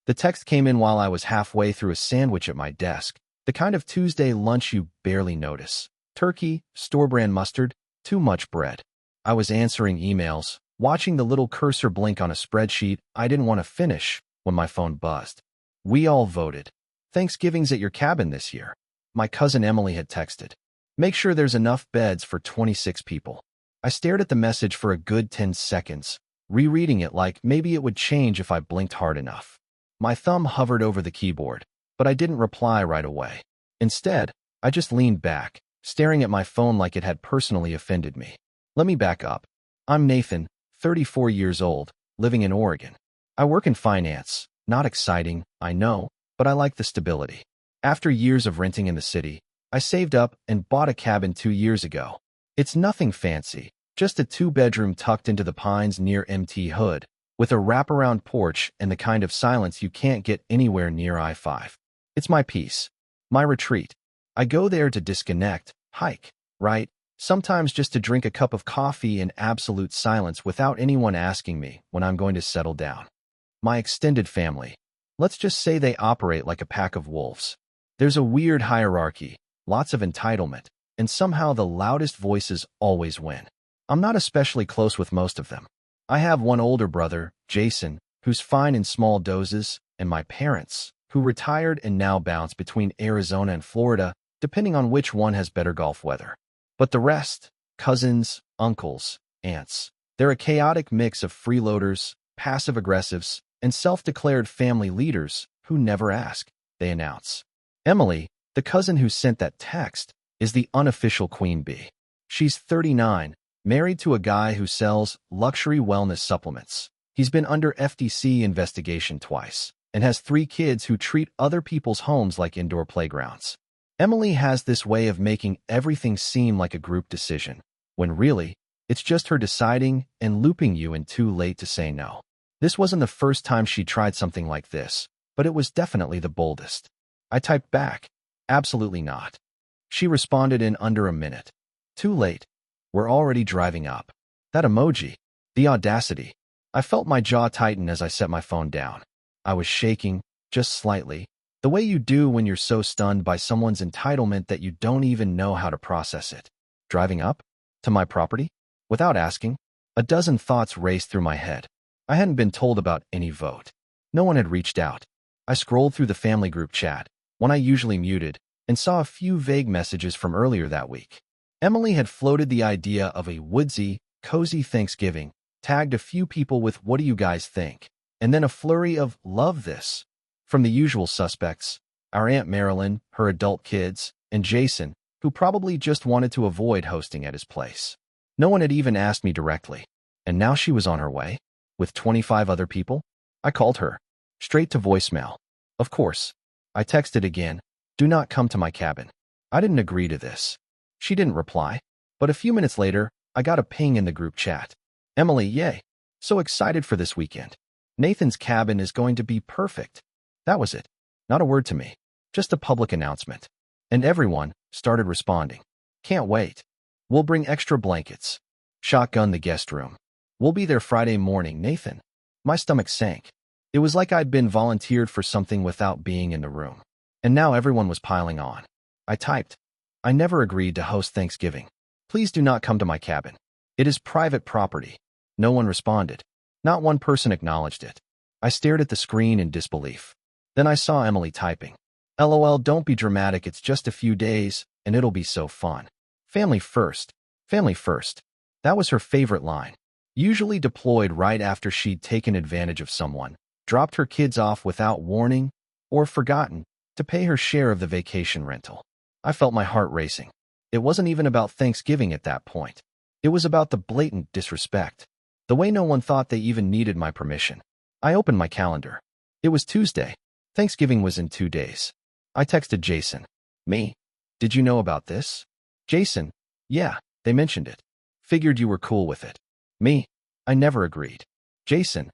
The text came in while I was halfway through a sandwich at my desk, the kind of Tuesday lunch you barely notice. Turkey, store-brand mustard, too much bread. I was answering emails, watching the little cursor blink on a spreadsheet I didn't want to finish when my phone buzzed. We all voted. Thanksgiving's at your cabin this year. My cousin Emily had texted. Make sure there's enough beds for 26 people. I stared at the message for a good 10 seconds, rereading it like maybe it would change if I blinked hard enough. My thumb hovered over the keyboard, but I didn't reply right away. Instead, I just leaned back, staring at my phone like it had personally offended me. Let me back up. I'm Nathan, 34 years old, living in Oregon. I work in finance. Not exciting, I know, but I like the stability. After years of renting in the city, I saved up and bought a cabin 2 years ago. It's nothing fancy, just a 2-bedroom tucked into the pines near Mt. Hood, with a wraparound porch and the kind of silence you can't get anywhere near I-5. It's my peace, my retreat. I go there to disconnect, hike, write, sometimes just to drink a cup of coffee in absolute silence without anyone asking me when I'm going to settle down. My extended family. Let's just say they operate like a pack of wolves. There's a weird hierarchy, lots of entitlement, and somehow the loudest voices always win. I'm not especially close with most of them. I have one older brother, Jason, who's fine in small doses, and my parents, who retired and now bounce between Arizona and Florida, depending on which one has better golf weather. But the rest, cousins, uncles, aunts, they're a chaotic mix of freeloaders, passive-aggressives, and self-declared family leaders who never ask, they announce. Emily, the cousin who sent that text, is the unofficial queen bee. She's 39, married to a guy who sells luxury wellness supplements. He's been under FTC investigation twice, and has 3 kids who treat other people's homes like indoor playgrounds. Emily has this way of making everything seem like a group decision, when really, it's just her deciding and looping you in too late to say no. This wasn't the first time she tried something like this, but it was definitely the boldest. I typed back, absolutely not. She responded in under a minute. Too late. We're already driving up. That emoji. The audacity. I felt my jaw tighten as I set my phone down. I was shaking, just slightly, the way you do when you're so stunned by someone's entitlement that you don't even know how to process it. Driving up? To my property? Without asking? A dozen thoughts raced through my head. I hadn't been told about any vote. No one had reached out. I scrolled through the family group chat, one I usually muted, and saw a few vague messages from earlier that week. Emily had floated the idea of a woodsy, cozy Thanksgiving, tagged a few people with "What do you guys think?" and then a flurry of "Love this" from the usual suspects, our Aunt Marilyn, her adult kids, and Jason, who probably just wanted to avoid hosting at his place. No one had even asked me directly, and now she was on her way, with 25 other people. I called her, straight to voicemail. Of course. I texted again, "Do not come to my cabin." I didn't agree to this. She didn't reply, but a few minutes later, I got a ping in the group chat. "Emily, yay. So excited for this weekend. Nathan's cabin is going to be perfect." That was it. Not a word to me. Just a public announcement. And everyone started responding. "Can't wait. We'll bring extra blankets. Shotgun the guest room. We'll be there Friday morning, Nathan." My stomach sank. It was like I'd been volunteered for something without being in the room. And now everyone was piling on. I typed, "I never agreed to host Thanksgiving. Please do not come to my cabin. It is private property." No one responded. Not one person acknowledged it. I stared at the screen in disbelief. Then I saw Emily typing, "LOL, don't be dramatic, it's just a few days, and it'll be so fun. Family first. Family first." That was her favorite line. Usually deployed right after she'd taken advantage of someone, dropped her kids off without warning, or forgotten to pay her share of the vacation rental. I felt my heart racing. It wasn't even about Thanksgiving at that point. It was about the blatant disrespect. The way no one thought they even needed my permission. I opened my calendar. It was Tuesday. Thanksgiving was in 2 days. I texted Jason. "Me? Did you know about this?" Jason. "Yeah, they mentioned it. Figured you were cool with it." Me. "I never agreed." Jason.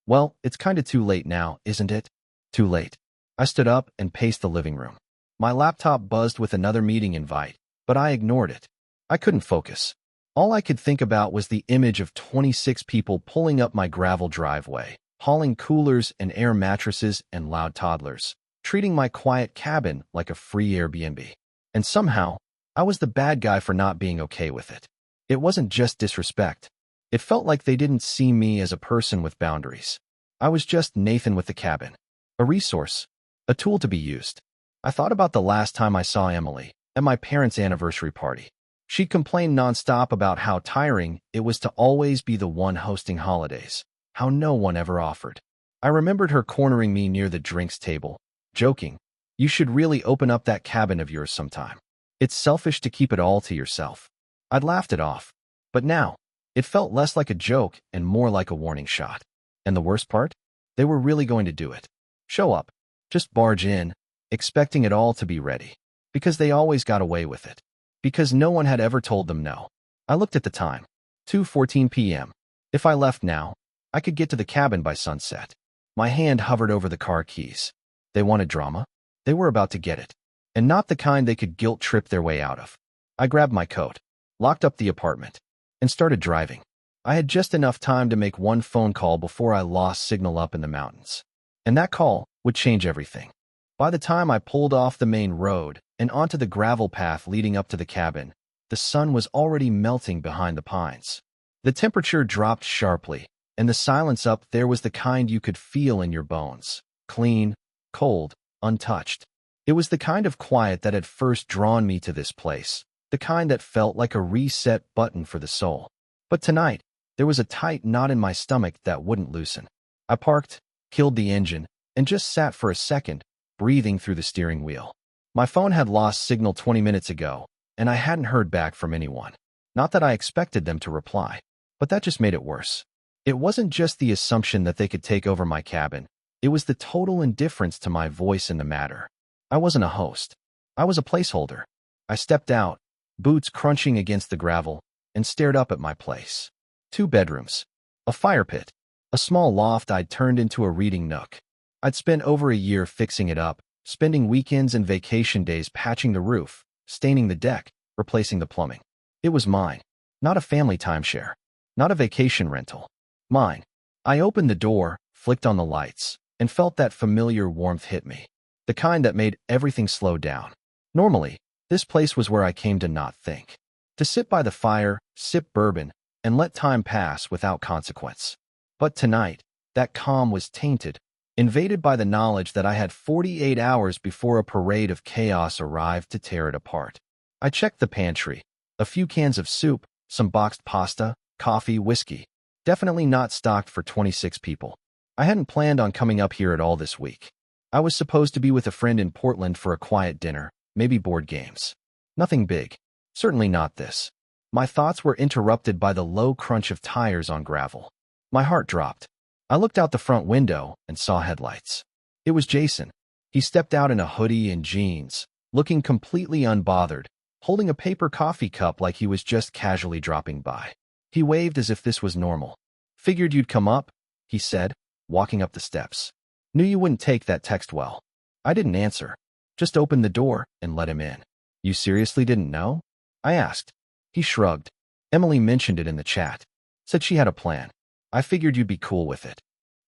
"Well, it's kinda too late now, isn't it?" Too late. I stood up and paced the living room. My laptop buzzed with another meeting invite, but I ignored it. I couldn't focus. All I could think about was the image of 26 people pulling up my gravel driveway, hauling coolers and air mattresses and loud toddlers, treating my quiet cabin like a free Airbnb. And somehow, I was the bad guy for not being okay with it. It wasn't just disrespect. It felt like they didn't see me as a person with boundaries. I was just Nathan with the cabin. A resource. A tool to be used. I thought about the last time I saw Emily, at my parents' anniversary party. She complained nonstop about how tiring it was to always be the one hosting holidays, how no one ever offered. I remembered her cornering me near the drinks table, joking, "You should really open up that cabin of yours sometime. It's selfish to keep it all to yourself." I'd laughed it off, but now, it felt less like a joke and more like a warning shot. And the worst part? They were really going to do it. Show up. Just barge in, expecting it all to be ready. Because they always got away with it. Because no one had ever told them no. I looked at the time. 2:14 p.m. If I left now, I could get to the cabin by sunset. My hand hovered over the car keys. They wanted drama. They were about to get it. And not the kind they could guilt trip their way out of. I grabbed my coat, locked up the apartment, and started driving. I had just enough time to make one phone call before I lost signal up in the mountains. And that call would change everything. By the time I pulled off the main road and onto the gravel path leading up to the cabin, the sun was already melting behind the pines. The temperature dropped sharply, and the silence up there was the kind you could feel in your bones. Clean, cold, untouched. It was the kind of quiet that had first drawn me to this place, the kind that felt like a reset button for the soul. But tonight, there was a tight knot in my stomach that wouldn't loosen. I parked, killed the engine, and just sat for a second, breathing through the steering wheel. My phone had lost signal 20 minutes ago, and I hadn't heard back from anyone. Not that I expected them to reply, but that just made it worse. It wasn't just the assumption that they could take over my cabin. It was the total indifference to my voice in the matter. I wasn't a host. I was a placeholder. I stepped out, boots crunching against the gravel, and stared up at my place. 2 bedrooms, a fire pit, a small loft I'd turned into a reading nook. I'd spent over a year fixing it up, spending weekends and vacation days patching the roof, staining the deck, replacing the plumbing. It was mine, not a family timeshare, not a vacation rental. Mine. I opened the door, flicked on the lights, and felt that familiar warmth hit me, the kind that made everything slow down. Normally, this place was where I came to not think, to sit by the fire, sip bourbon, and let time pass without consequence. But tonight, that calm was tainted, invaded by the knowledge that I had 48 hours before a parade of chaos arrived to tear it apart. I checked the pantry. A few cans of soup, some boxed pasta, coffee, whiskey. Definitely not stocked for 26 people. I hadn't planned on coming up here at all this week. I was supposed to be with a friend in Portland for a quiet dinner, maybe board games. Nothing big. Certainly not this. My thoughts were interrupted by the low crunch of tires on gravel. My heart dropped. I looked out the front window and saw headlights. It was Jason. He stepped out in a hoodie and jeans, looking completely unbothered, holding a paper coffee cup like he was just casually dropping by. He waved as if this was normal. "Figured you'd come up," he said, walking up the steps. "Knew you wouldn't take that text well." I didn't answer. Just opened the door and let him in. "You seriously didn't know?" I asked. He shrugged. "Emily mentioned it in the chat. Said she had a plan. I figured you'd be cool with it."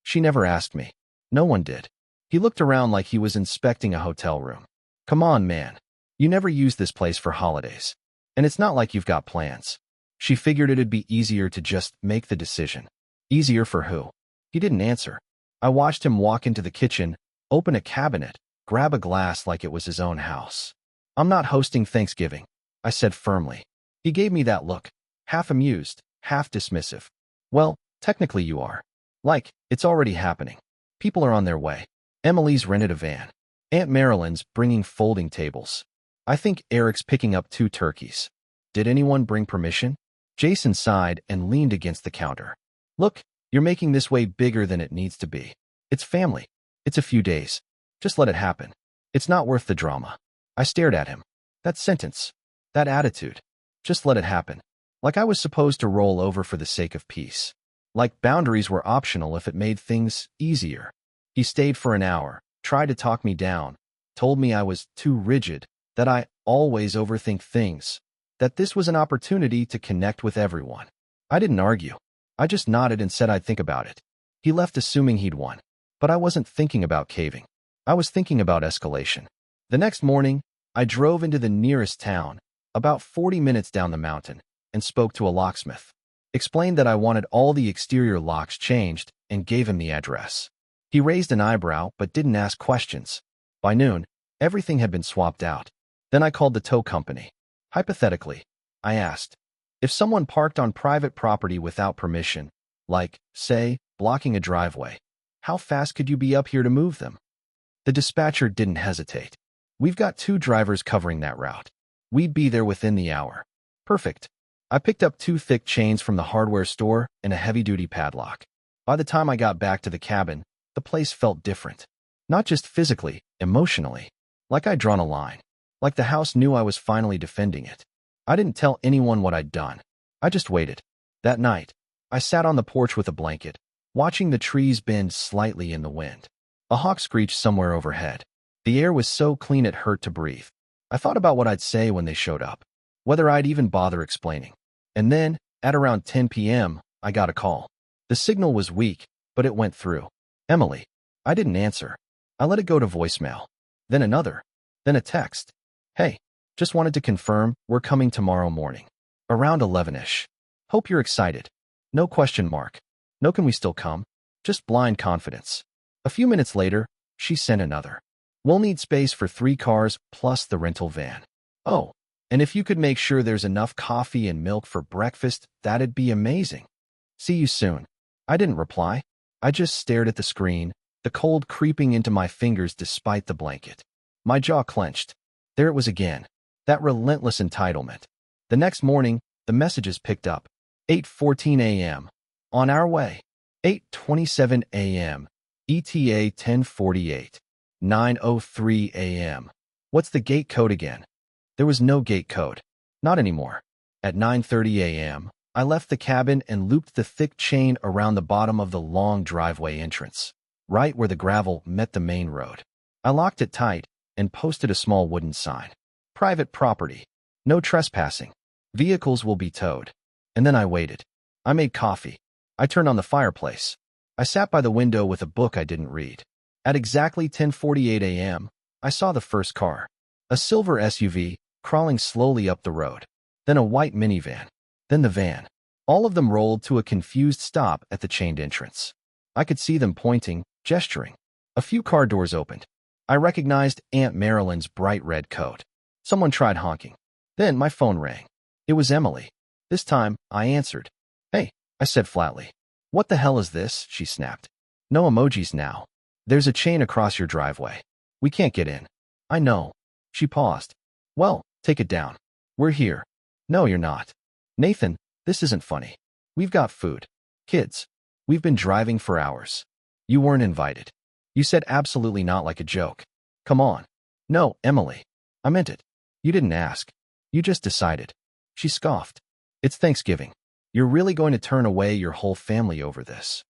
She never asked me. No one did. He looked around like he was inspecting a hotel room. "Come on, man. You never use this place for holidays. And it's not like you've got plans." She figured it'd be easier to just make the decision. Easier for who? He didn't answer. I watched him walk into the kitchen, open a cabinet, grab a glass like it was his own house. "I'm not hosting Thanksgiving," I said firmly. He gave me that look, half amused, half dismissive. "Well, technically you are. Like, it's already happening. People are on their way. Emily's rented a van. Aunt Marilyn's bringing folding tables. I think Eric's picking up 2 turkeys. Did anyone bring permission?" Jason sighed and leaned against the counter. "Look, you're making this way bigger than it needs to be. It's family. It's a few days. Just let it happen. It's not worth the drama." I stared at him. That sentence. That attitude. Just let it happen. Like I was supposed to roll over for the sake of peace. Like boundaries were optional if it made things easier. He stayed for an hour, tried to talk me down, told me I was too rigid, that I always overthink things, that this was an opportunity to connect with everyone. I didn't argue. I just nodded and said I'd think about it. He left assuming he'd won. But I wasn't thinking about caving. I was thinking about escalation. The next morning, I drove into the nearest town, about 40 minutes down the mountain, and spoke to a locksmith. Explained that I wanted all the exterior locks changed and gave him the address. He raised an eyebrow but didn't ask questions. By noon, everything had been swapped out. Then I called the tow company. Hypothetically, I asked, if someone parked on private property without permission, like, say, blocking a driveway, how fast could you be up here to move them? The dispatcher didn't hesitate. We've got 2 drivers covering that route. We'd be there within the hour. Perfect. I picked up 2 thick chains from the hardware store and a heavy-duty padlock. By the time I got back to the cabin, the place felt different. Not just physically, emotionally. Like I'd drawn a line. Like the house knew I was finally defending it. I didn't tell anyone what I'd done. I just waited. That night, I sat on the porch with a blanket, watching the trees bend slightly in the wind. A hawk screeched somewhere overhead. The air was so clean it hurt to breathe. I thought about what I'd say when they showed up, whether I'd even bother explaining. And then, at around 10 p.m., I got a call. The signal was weak, but it went through. Emily. I didn't answer. I let it go to voicemail. Then another. Then a text. Hey, just wanted to confirm we're coming tomorrow morning. Around 11-ish. Hope you're excited. No question mark. No can we still come? Just blind confidence. A few minutes later, she sent another. We'll need space for 3 cars plus the rental van. Oh, and if you could make sure there's enough coffee and milk for breakfast, that'd be amazing. See you soon. I didn't reply. I just stared at the screen, the cold creeping into my fingers despite the blanket. My jaw clenched. There it was again. That relentless entitlement. The next morning, the messages picked up. 8:14 a.m. On our way. 8:27 a.m. ETA 10:48. 9:03 a.m. What's the gate code again? There was no gate code. Not anymore. At 9:30 a.m., I left the cabin and looped the thick chain around the bottom of the long driveway entrance, right where the gravel met the main road. I locked it tight and posted a small wooden sign. Private property. No trespassing. Vehicles will be towed. And then I waited. I made coffee. I turned on the fireplace. I sat by the window with a book I didn't read. At exactly 10:48 a.m., I saw the first car. A silver SUV, crawling slowly up the road. Then a white minivan. Then the van. All of them rolled to a confused stop at the chained entrance. I could see them pointing, gesturing. A few car doors opened. I recognized Aunt Marilyn's bright red coat. Someone tried honking. Then my phone rang. It was Emily. This time, I answered. Hey, I said flatly. What the hell is this? She snapped. No emojis now. There's a chain across your driveway. We can't get in. I know. She paused. Well, take it down. We're here. No, you're not. Nathan, this isn't funny. We've got food. Kids. We've been driving for hours. You weren't invited. You said absolutely not like a joke. Come on. No, Emily. I meant it. You didn't ask. You just decided. She scoffed. It's Thanksgiving. You're really going to turn away your whole family over this.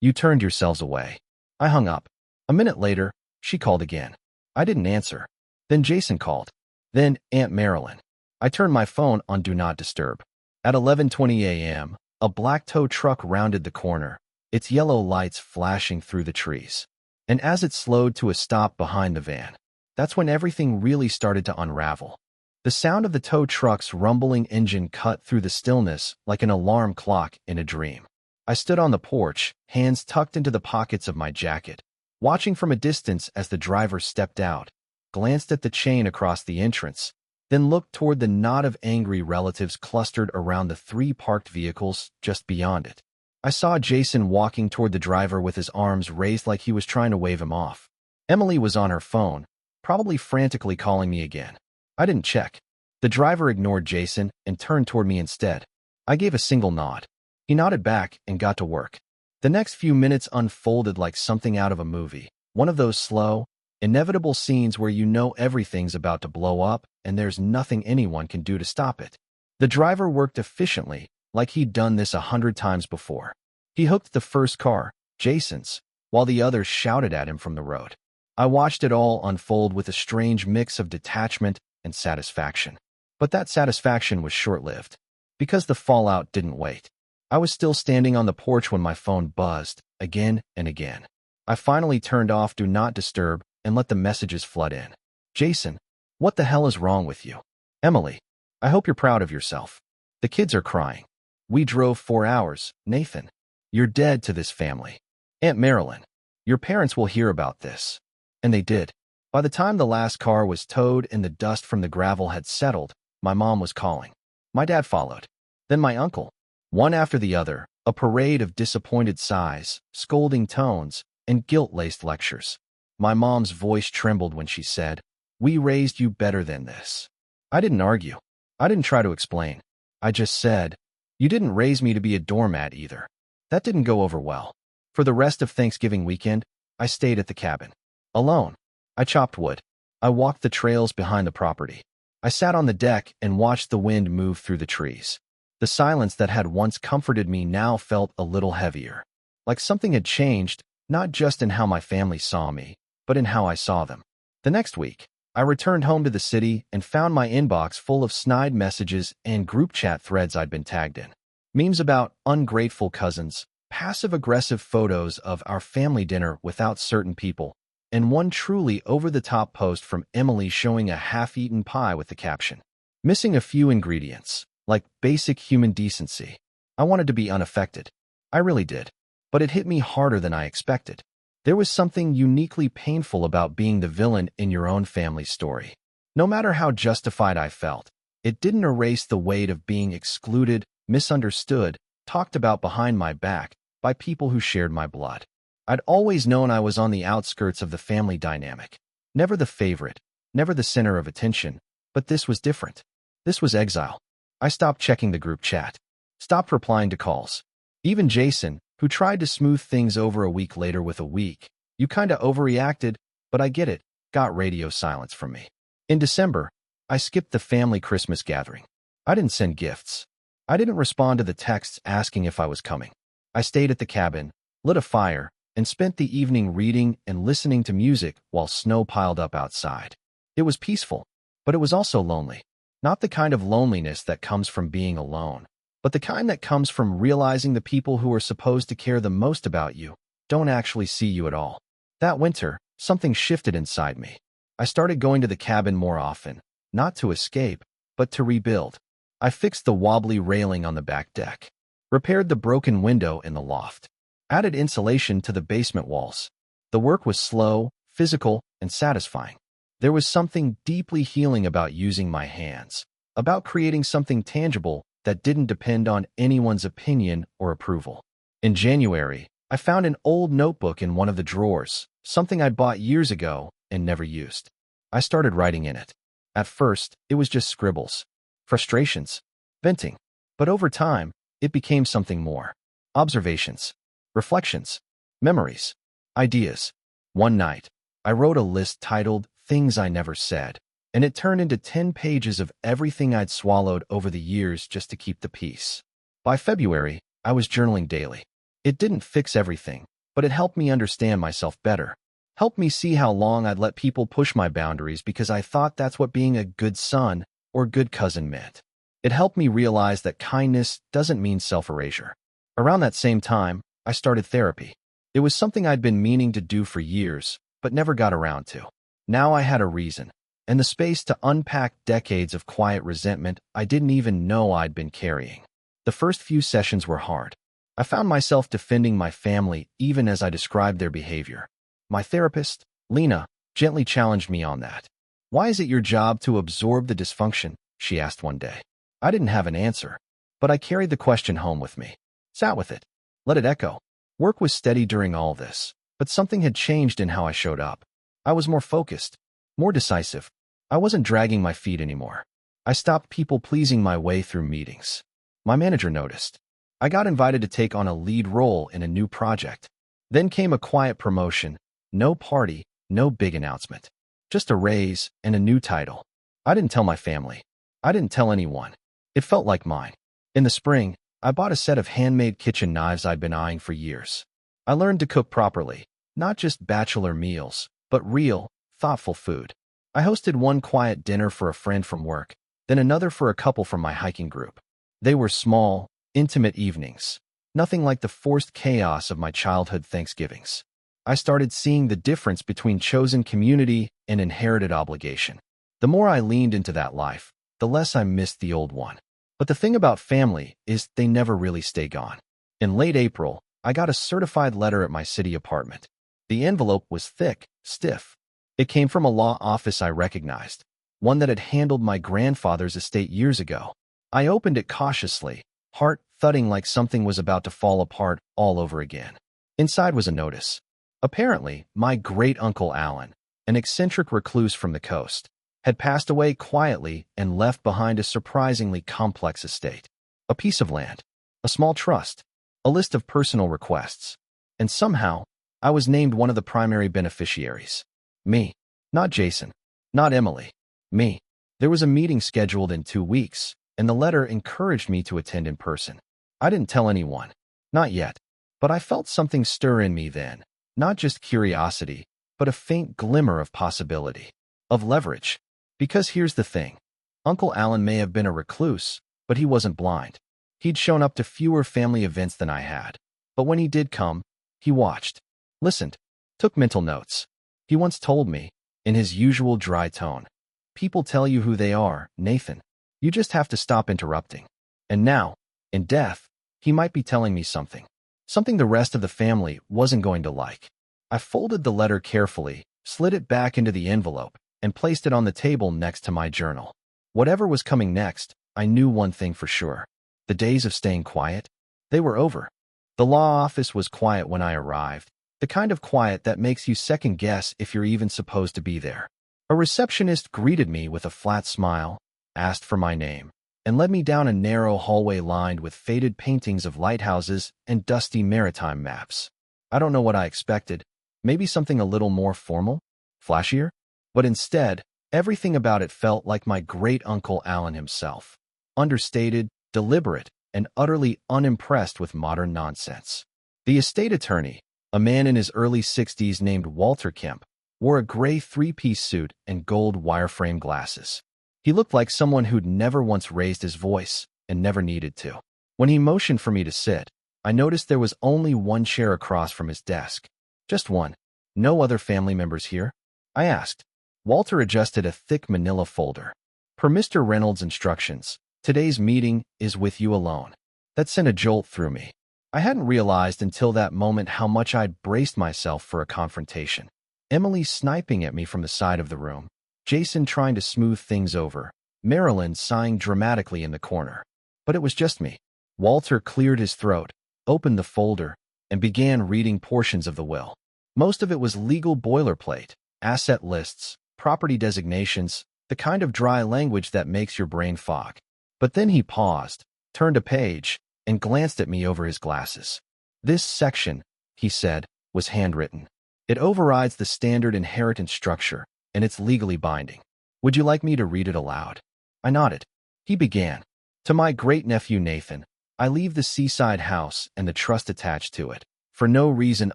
You turned yourselves away. I hung up. A minute later, she called again. I didn't answer. Then Jason called. Then Aunt Marilyn. I turned my phone on Do Not Disturb. At 11:20 a.m., a black tow truck rounded the corner, its yellow lights flashing through the trees. And as it slowed to a stop behind the van, that's when everything really started to unravel. The sound of the tow truck's rumbling engine cut through the stillness like an alarm clock in a dream. I stood on the porch, hands tucked into the pockets of my jacket, watching from a distance as the driver stepped out, glanced at the chain across the entrance, then looked toward the knot of angry relatives clustered around the 3 parked vehicles just beyond it. I saw Jason walking toward the driver with his arms raised like he was trying to wave him off. Emily was on her phone, probably frantically calling me again. I didn't check. The driver ignored Jason and turned toward me instead. I gave a single nod. He nodded back and got to work. The next few minutes unfolded like something out of a movie, one of those slow, inevitable scenes where you know everything's about to blow up and there's nothing anyone can do to stop it. The driver worked efficiently, like he'd done this 100 times before. He hooked the first car, Jason's, while the others shouted at him from the road. I watched it all unfold with a strange mix of detachment and satisfaction. But that satisfaction was short-lived, because the fallout didn't wait. I was still standing on the porch when my phone buzzed, again and again. I finally turned off Do Not Disturb and let the messages flood in. Jason, what the hell is wrong with you? Emily, I hope you're proud of yourself. The kids are crying. We drove 4 hours. Nathan, you're dead to this family. Aunt Marilyn, your parents will hear about this. And they did. By the time the last car was towed and the dust from the gravel had settled, my mom was calling. My dad followed. Then my uncle. One after the other, a parade of disappointed sighs, scolding tones, and guilt-laced lectures. My mom's voice trembled when she said, "We raised you better than this." I didn't argue. I didn't try to explain. I just said, "You didn't raise me to be a doormat either." That didn't go over well. For the rest of Thanksgiving weekend, I stayed at the cabin. Alone. I chopped wood. I walked the trails behind the property. I sat on the deck and watched the wind move through the trees. The silence that had once comforted me now felt a little heavier. Like something had changed, not just in how my family saw me, but in how I saw them. The next week, I returned home to the city and found my inbox full of snide messages and group chat threads I'd been tagged in. Memes about ungrateful cousins, passive-aggressive photos of our family dinner without certain people, and one truly over-the-top post from Emily showing a half-eaten pie with the caption, "Missing a few ingredients, like basic human decency." I wanted to be unaffected. I really did. But it hit me harder than I expected. There was something uniquely painful about being the villain in your own family's story. No matter how justified I felt, it didn't erase the weight of being excluded, misunderstood, talked about behind my back by people who shared my blood. I'd always known I was on the outskirts of the family dynamic. Never the favorite, never the center of attention, but this was different. This was exile. I stopped checking the group chat, stopped replying to calls. Even Jason, who tried to smooth things over a week later with a week, "You kinda overreacted, but I get it," got radio silence from me. In December, I skipped the family Christmas gathering. I didn't send gifts. I didn't respond to the texts asking if I was coming. I stayed at the cabin, lit a fire, and spent the evening reading and listening to music while snow piled up outside. It was peaceful, but it was also lonely. Not the kind of loneliness that comes from being alone, but the kind that comes from realizing the people who are supposed to care the most about you don't actually see you at all. That winter, something shifted inside me. I started going to the cabin more often, not to escape, but to rebuild. I fixed the wobbly railing on the back deck, repaired the broken window in the loft, added insulation to the basement walls. The work was slow, physical, and satisfying. There was something deeply healing about using my hands, about creating something tangible that didn't depend on anyone's opinion or approval. In January, I found an old notebook in one of the drawers, something I'd bought years ago and never used. I started writing in it. At first, it was just scribbles, frustrations, venting. But over time, it became something more. Observations, reflections, memories, ideas. One night, I wrote a list titled "Things I Never Said," and it turned into 10 pages of everything I'd swallowed over the years just to keep the peace. By February, I was journaling daily. It didn't fix everything, but it helped me understand myself better. Helped me see how long I'd let people push my boundaries because I thought that's what being a good son or good cousin meant. It helped me realize that kindness doesn't mean self-erasure. Around that same time, I started therapy. It was something I'd been meaning to do for years, but never got around to. Now I had a reason, and the space to unpack decades of quiet resentment I didn't even know I'd been carrying. The first few sessions were hard. I found myself defending my family even as I described their behavior. My therapist, Lena, gently challenged me on that. "Why is it your job to absorb the dysfunction?" she asked one day. I didn't have an answer, but I carried the question home with me. Sat with it. Let it echo. Work was steady during all this, but something had changed in how I showed up. I was more focused, more decisive. I wasn't dragging my feet anymore. I stopped people-pleasing my way through meetings. My manager noticed. I got invited to take on a lead role in a new project. Then came a quiet promotion. No party, no big announcement. Just a raise and a new title. I didn't tell my family. I didn't tell anyone. It felt like mine. In the spring, I bought a set of handmade kitchen knives I'd been eyeing for years. I learned to cook properly, not just bachelor meals, but real, thoughtful food. I hosted one quiet dinner for a friend from work, then another for a couple from my hiking group. They were small, intimate evenings. Nothing like the forced chaos of my childhood Thanksgivings. I started seeing the difference between chosen community and inherited obligation. The more I leaned into that life, the less I missed the old one. But the thing about family is they never really stay gone. In late April, I got a certified letter at my city apartment. The envelope was thick, stiff. It came from a law office I recognized, one that had handled my grandfather's estate years ago. I opened it cautiously, heart thudding like something was about to fall apart all over again. Inside was a notice. Apparently, my great-uncle Alan, an eccentric recluse from the coast, had passed away quietly and left behind a surprisingly complex estate. A piece of land, a small trust, a list of personal requests. And somehow, I was named one of the primary beneficiaries. Me. Not Jason. Not Emily. Me. There was a meeting scheduled in 2 weeks, and the letter encouraged me to attend in person. I didn't tell anyone. Not yet. But I felt something stir in me then. Not just curiosity, but a faint glimmer of possibility. Of leverage. Because here's the thing. Uncle Alan may have been a recluse, but he wasn't blind. He'd shown up to fewer family events than I had. But when he did come, he watched, listened, took mental notes. He once told me, in his usual dry tone, "People tell you who they are, Nathan. You just have to stop interrupting." And now, in death, he might be telling me something. Something the rest of the family wasn't going to like. I folded the letter carefully, slid it back into the envelope, and placed it on the table next to my journal. Whatever was coming next, I knew one thing for sure. The days of staying quiet, they were over. The law office was quiet when I arrived, the kind of quiet that makes you second guess if you're even supposed to be there. A receptionist greeted me with a flat smile, asked for my name, and led me down a narrow hallway lined with faded paintings of lighthouses and dusty maritime maps. I don't know what I expected, maybe something a little more formal, flashier, but instead, everything about it felt like my great-uncle Alan himself. Understated, deliberate, and utterly unimpressed with modern nonsense. The estate attorney, a man in his early 60s named Walter Kemp, wore a gray three-piece suit and gold wireframe glasses. He looked like someone who'd never once raised his voice and never needed to. When he motioned for me to sit, I noticed there was only one chair across from his desk. Just one. No other family members here? I asked. Walter adjusted a thick manila folder. Per Mr. Reynolds' instructions, today's meeting is with you alone. That sent a jolt through me. I hadn't realized until that moment how much I'd braced myself for a confrontation. Emily sniping at me from the side of the room. Jason trying to smooth things over. Marilyn sighing dramatically in the corner. But it was just me. Walter cleared his throat, opened the folder, and began reading portions of the will. Most of it was legal boilerplate, asset lists, property designations, the kind of dry language that makes your brain fog. But then he paused, turned a page, and glanced at me over his glasses. This section, he said, was handwritten. It overrides the standard inheritance structure, and it's legally binding. Would you like me to read it aloud? I nodded. He began. To my great-nephew Nathan, I leave the seaside house and the trust attached to it, for no reason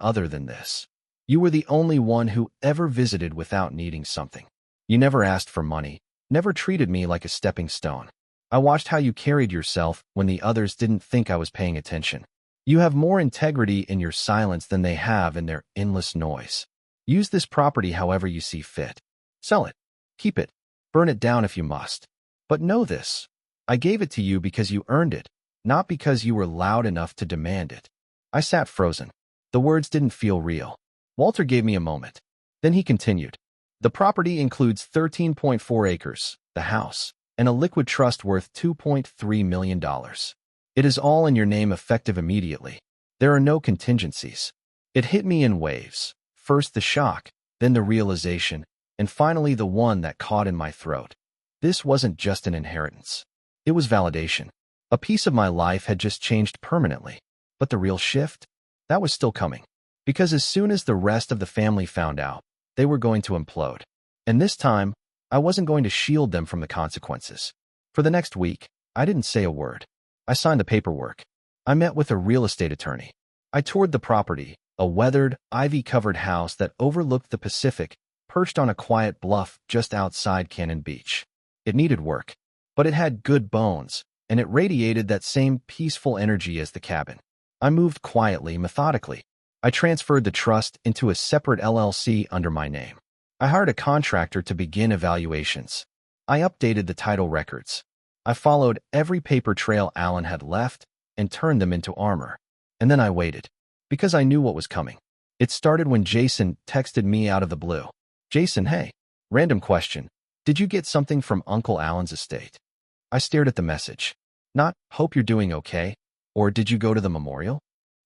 other than this. You were the only one who ever visited without needing something. You never asked for money, never treated me like a stepping stone. I watched how you carried yourself when the others didn't think I was paying attention. You have more integrity in your silence than they have in their endless noise. Use this property however you see fit. Sell it. Keep it. Burn it down if you must. But know this. I gave it to you because you earned it, not because you were loud enough to demand it. I sat frozen. The words didn't feel real. Walter gave me a moment. Then he continued. The property includes 13.4 acres, the house, and a liquid trust worth $2.3 million. It is all in your name effective immediately. There are no contingencies. It hit me in waves. First the shock, then the realization, and finally the one that caught in my throat. This wasn't just an inheritance. It was validation. A piece of my life had just changed permanently. But the real shift? That was still coming. Because as soon as the rest of the family found out, they were going to implode. And this time, I wasn't going to shield them from the consequences. For the next week, I didn't say a word. I signed the paperwork. I met with a real estate attorney. I toured the property, a weathered, ivy-covered house that overlooked the Pacific, perched on a quiet bluff just outside Cannon Beach. It needed work, but it had good bones, and it radiated that same peaceful energy as the cabin. I moved quietly, methodically. I transferred the trust into a separate LLC under my name. I hired a contractor to begin evaluations. I updated the title records. I followed every paper trail Alan had left and turned them into armor. And then I waited, because I knew what was coming. It started when Jason texted me out of the blue. Jason, hey. Random question. Did you get something from Uncle Alan's estate? I stared at the message. Not, hope you're doing okay, or did you go to the memorial?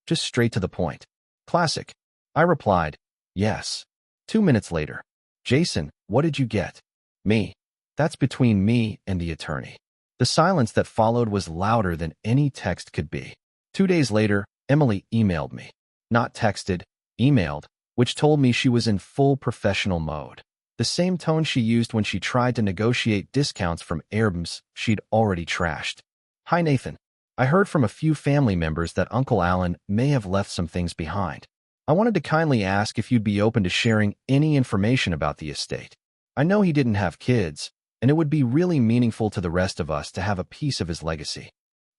Just straight to the point. Classic. I replied, yes. 2 minutes later. Jason, what did you get? Me. That's between me and the attorney. The silence that followed was louder than any text could be. 2 days later, Emily emailed me. Not texted, emailed, which told me she was in full professional mode. The same tone she used when she tried to negotiate discounts from Airbnbs she'd already trashed. Hi Nathan. I heard from a few family members that Uncle Alan may have left some things behind. I wanted to kindly ask if you'd be open to sharing any information about the estate. I know he didn't have kids, and it would be really meaningful to the rest of us to have a piece of his legacy.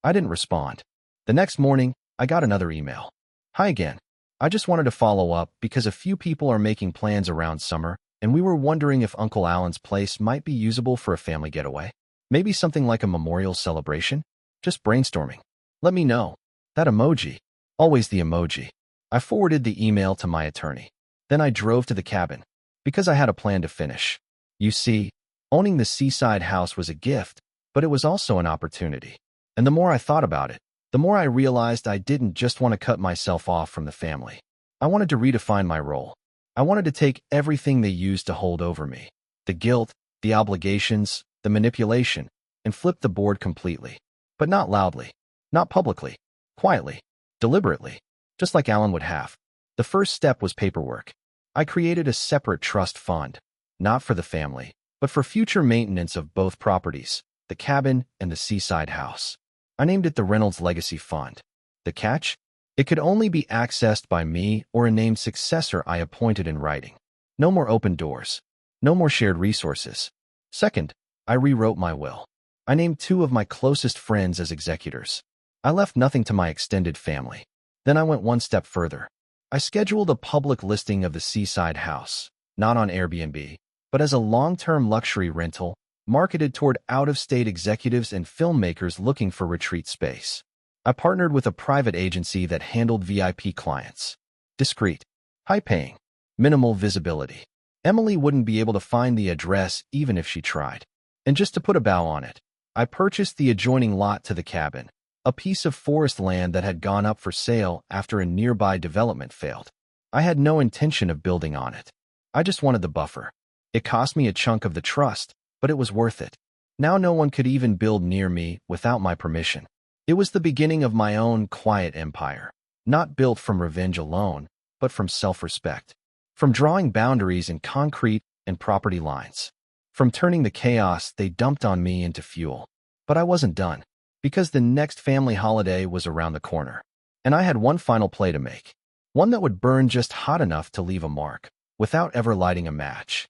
I didn't respond. The next morning, I got another email. Hi again. I just wanted to follow up because a few people are making plans around summer, and we were wondering if Uncle Alan's place might be usable for a family getaway. Maybe something like a memorial celebration? Just brainstorming. Let me know. That emoji. Always the emoji. I forwarded the email to my attorney. Then I drove to the cabin, because I had a plan to finish. You see, owning the seaside house was a gift, but it was also an opportunity. And the more I thought about it, the more I realized I didn't just want to cut myself off from the family. I wanted to redefine my role. I wanted to take everything they used to hold over me, the guilt, the obligations, the manipulation, and flip the board completely. But not loudly, not publicly, quietly, deliberately, just like Alan would have. The first step was paperwork. I created a separate trust fund, not for the family, but for future maintenance of both properties, the cabin and the seaside house. I named it the Reynolds Legacy Fund. The catch? It could only be accessed by me or a named successor I appointed in writing. No more open doors. No more shared resources. Second, I rewrote my will. I named 2 of my closest friends as executors. I left nothing to my extended family. Then I went one step further. I scheduled a public listing of the seaside house, not on Airbnb, but as a long-term luxury rental, marketed toward out-of-state executives and filmmakers looking for retreat space. I partnered with a private agency that handled VIP clients. Discreet, high-paying, minimal visibility. Emily wouldn't be able to find the address even if she tried. And just to put a bow on it, I purchased the adjoining lot to the cabin, a piece of forest land that had gone up for sale after a nearby development failed. I had no intention of building on it. I just wanted the buffer. It cost me a chunk of the trust, but it was worth it. Now no one could even build near me without my permission. It was the beginning of my own quiet empire, not built from revenge alone, but from self-respect. From drawing boundaries in concrete and property lines. From turning the chaos they dumped on me into fuel. But I wasn't done, because the next family holiday was around the corner. And I had one final play to make. One that would burn just hot enough to leave a mark, without ever lighting a match.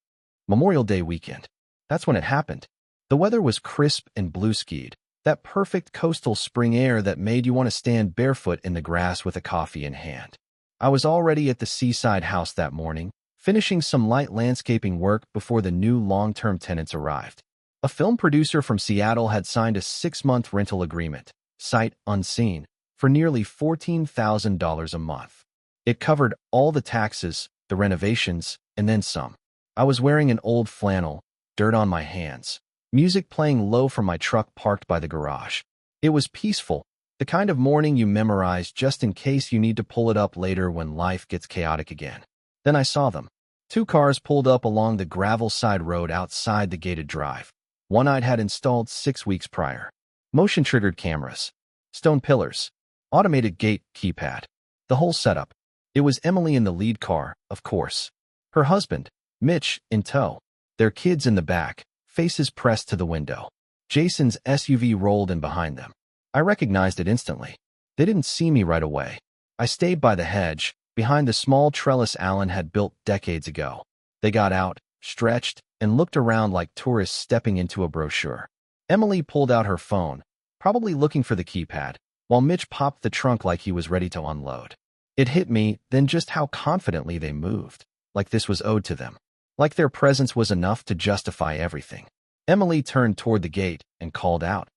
Memorial Day weekend. That's when it happened. The weather was crisp and blue-skied, that perfect coastal spring air that made you want to stand barefoot in the grass with a coffee in hand. I was already at the seaside house that morning, finishing some light landscaping work before the new long-term tenants arrived. A film producer from Seattle had signed a 6-month rental agreement, sight unseen, for nearly $14,000 a month. It covered all the taxes, the renovations, and then some. I was wearing an old flannel, dirt on my hands, music playing low from my truck parked by the garage. It was peaceful, the kind of morning you memorize just in case you need to pull it up later when life gets chaotic again. Then I saw them. 2 cars pulled up along the gravel side road outside the gated drive. One I'd had installed 6 weeks prior. Motion-triggered cameras, stone pillars, automated gate keypad. The whole setup. It was Emily in the lead car, of course. Her husband, Mitch, in tow. Their kids in the back, faces pressed to the window. Jason's SUV rolled in behind them. I recognized it instantly. They didn't see me right away. I stayed by the hedge, behind the small trellis Alan had built decades ago. They got out, stretched, and looked around like tourists stepping into a brochure. Emily pulled out her phone, probably looking for the keypad. while Mitch popped the trunk like he was ready to unload. It hit me then just how confidently they moved, like this was owed to them, like their presence was enough to justify everything. Emily turned toward the gate and called out,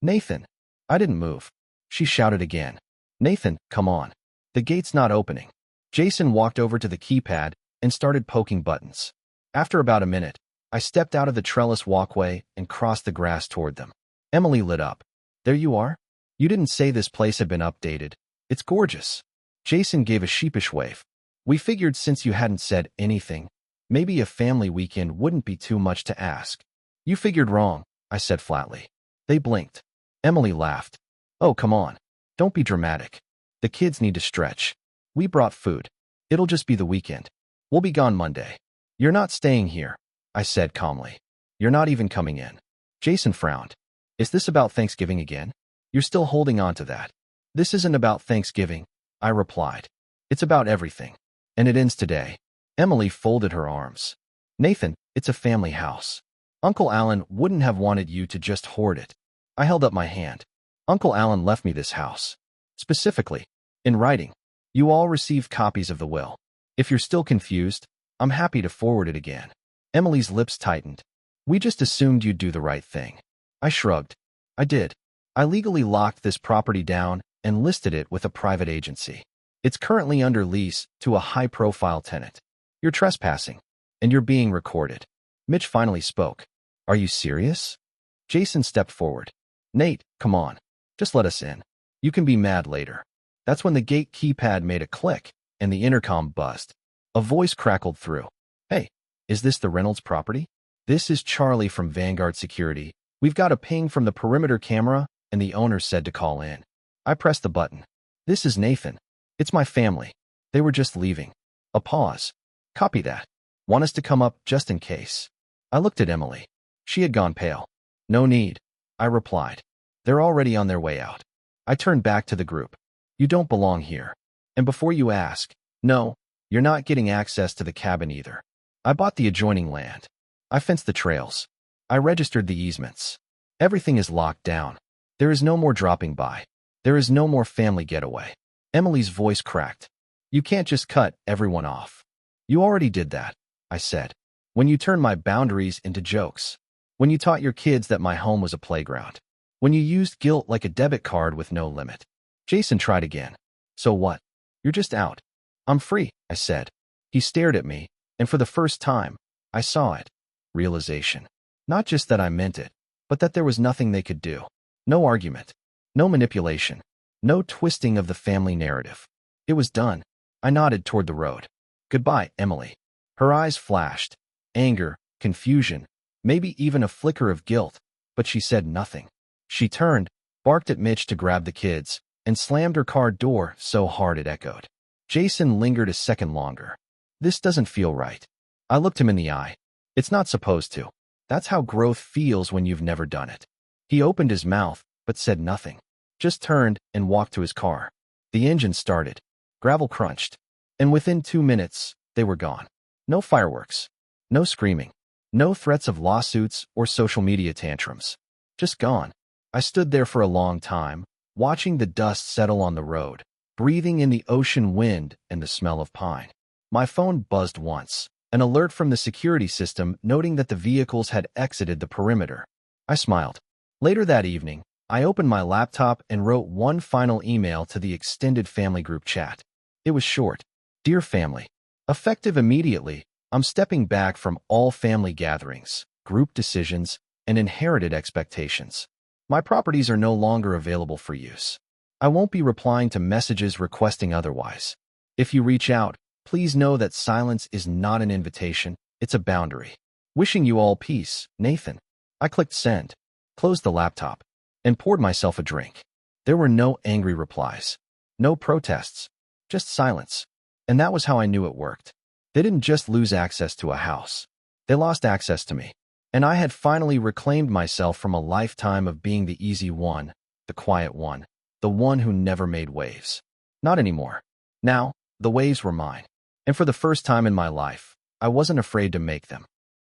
"Nathan." I didn't move. She shouted again, "Nathan, come on. The gate's not opening." Jason walked over to the keypad and started poking buttons. After about a minute, I stepped out of the trellis walkway and crossed the grass toward them. Emily lit up. "There you are? You didn't say this place had been updated. It's gorgeous." Jason gave a sheepish wave. "We figured since you hadn't said anything, maybe a family weekend wouldn't be too much to ask." "You figured wrong," I said flatly. They blinked. Emily laughed. "Oh, come on. Don't be dramatic. The kids need to stretch. We brought food. It'll just be the weekend. We'll be gone Monday." "You're not staying here," I said calmly. "You're not even coming in." Jason frowned. "Is this about Thanksgiving again? You're still holding on to that." "This isn't about Thanksgiving," I replied. "It's about everything. And it ends today." Emily folded her arms. "Nathan, it's a family house. Uncle Alan wouldn't have wanted you to just hoard it." I held up my hand. "Uncle Alan left me this house. Specifically, in writing. You all received copies of the will. If you're still confused, I'm happy to forward it again." Emily's lips tightened. "We just assumed you'd do the right thing." I shrugged. "I did. I legally locked this property down and listed it with a private agency. It's currently under lease to a high-profile tenant. You're trespassing, and you're being recorded." Mitch finally spoke. "Are you serious?" Jason stepped forward. "Nate, come on. Just let us in. You can be mad later." That's when the gate keypad made a click, and the intercom buzzed. A voice crackled through. "Hey, is this the Reynolds property? This is Charlie from Vanguard Security. We've got a ping from the perimeter camera, and the owner said to call in." I pressed the button. "This is Nathan. It's my family. They were just leaving." A pause. "Copy that. Want us to come up just in case?" I looked at Emily. She had gone pale. "No need," I replied. "They're already on their way out." I turned back to the group. "You don't belong here. And before you ask, no, you're not getting access to the cabin either. I bought the adjoining land. I fenced the trails. I registered the easements. Everything is locked down. There is no more dropping by. There is no more family getaway." Emily's voice cracked. "You can't just cut everyone off." "You already did that," I said. "When you turned my boundaries into jokes. When you taught your kids that my home was a playground. When you used guilt like a debit card with no limit." Jason tried again. "So what? You're just out." "I'm free," I said. He stared at me, and for the first time, I saw it. Realization. Not just that I meant it, but that there was nothing they could do. No argument. No manipulation. No twisting of the family narrative. It was done. I nodded toward the road. "Goodbye, Emily." Her eyes flashed. Anger, confusion, maybe even a flicker of guilt, but she said nothing. She turned, barked at Mitch to grab the kids, and slammed her car door so hard it echoed. Jason lingered a second longer. "This doesn't feel right." I looked him in the eye. "It's not supposed to. That's how growth feels when you've never done it." He opened his mouth, but said nothing. Just turned and walked to his car. The engine started. Gravel crunched. And within 2 minutes, they were gone. No fireworks. No screaming. No threats of lawsuits or social media tantrums. Just gone. I stood there for a long time, watching the dust settle on the road, breathing in the ocean wind and the smell of pine. My phone buzzed once, an alert from the security system noting that the vehicles had exited the perimeter. I smiled. Later that evening, I opened my laptop and wrote one final email to the extended family group chat. It was short. "Dear family, effective immediately, I'm stepping back from all family gatherings, group decisions, and inherited expectations. My properties are no longer available for use. I won't be replying to messages requesting otherwise. If you reach out, please know that silence is not an invitation, it's a boundary. Wishing you all peace, Nathan." I clicked send, closed the laptop, and poured myself a drink. There were no angry replies, no protests, just silence. And that was how I knew it worked. They didn't just lose access to a house. They lost access to me. And I had finally reclaimed myself from a lifetime of being the easy one, the quiet one, the one who never made waves. Not anymore. Now, the waves were mine. And for the first time in my life, I wasn't afraid to make them.